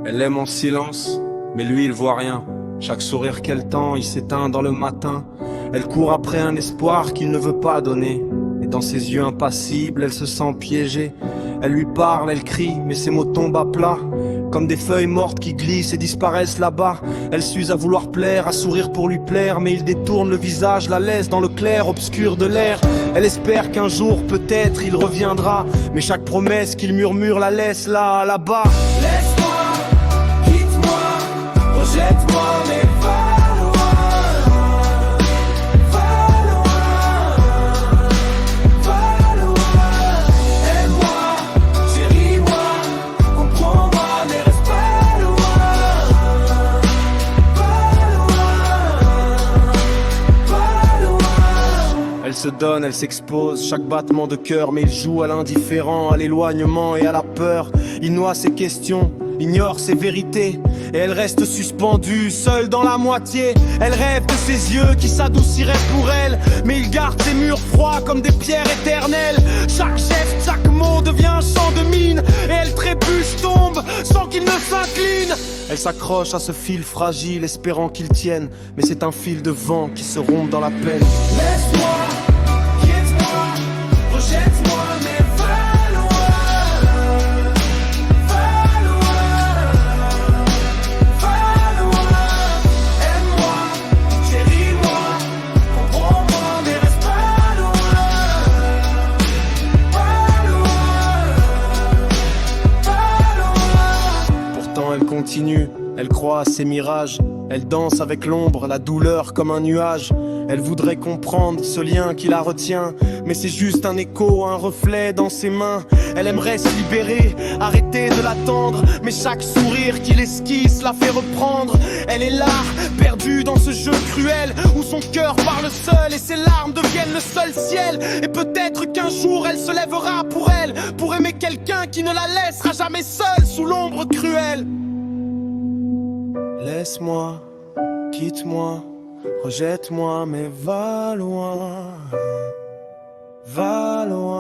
Elle l'aime en silence, mais lui il voit rien. Chaque sourire qu'elle tend, il s'éteint dans le matin. Elle court après un espoir qu'il ne veut pas donner. Et dans ses yeux impassibles, elle se sent piégée. Elle lui parle, elle crie, mais ses mots tombent à plat. Comme des feuilles mortes qui glissent et disparaissent là-bas. Elle s'use à vouloir plaire, à sourire pour lui plaire. Mais il détourne le visage, la laisse dans le clair obscur de l'air. Elle espère qu'un jour, peut-être, il reviendra. Mais chaque promesse qu'il murmure la laisse là, là-bas. Laisse-moi, quitte-moi, rejette-moi, mais va loin. Va loin, va loin. Aime-moi, chéris-moi, comprends-moi, mais reste pas loin. Va loin. Elle se donne, elle s'expose, chaque battement de cœur. Mais il joue à l'indifférent, à l'éloignement et à la peur. Il noie ses questions, ignore ses vérités. Et elle reste suspendue, seule dans la moitié. Elle rêve de ses yeux qui s'adouciraient pour elle. Mais il garde ses murs froids comme des pierres éternelles. Chaque geste, chaque mot devient un champ de mine. Et elle trébuche, tombe, sans qu'il ne s'incline. Elle s'accroche à ce fil fragile, espérant qu'il tienne. Mais c'est un fil de vent qui se rompt dans la peine. Laisse-moi, quitte-moi, rejette-moi, mais va loin. Va loin, va loin. Aime-moi, chéris-moi, comprends-moi, mais reste pas loin. Pas loin, pas loin. Pourtant elle continue, elle croit à ses mirages. Elle danse avec l'ombre, la douleur comme un nuage. Elle voudrait comprendre ce lien qui la retient, mais c'est juste un écho, un reflet dans ses mains. Elle aimerait se libérer, arrêter de l'attendre, mais chaque sourire qu'il esquisse la fait reprendre. Elle est là, perdue dans ce jeu cruel, où son cœur parle seul et ses larmes deviennent le seul ciel. Et peut-être qu'un jour elle se lèvera pour elle, pour aimer quelqu'un qui ne la laissera jamais seule sous l'ombre cruelle. Laisse-moi, quitte-moi, rejette-moi, mais va loin, va loin.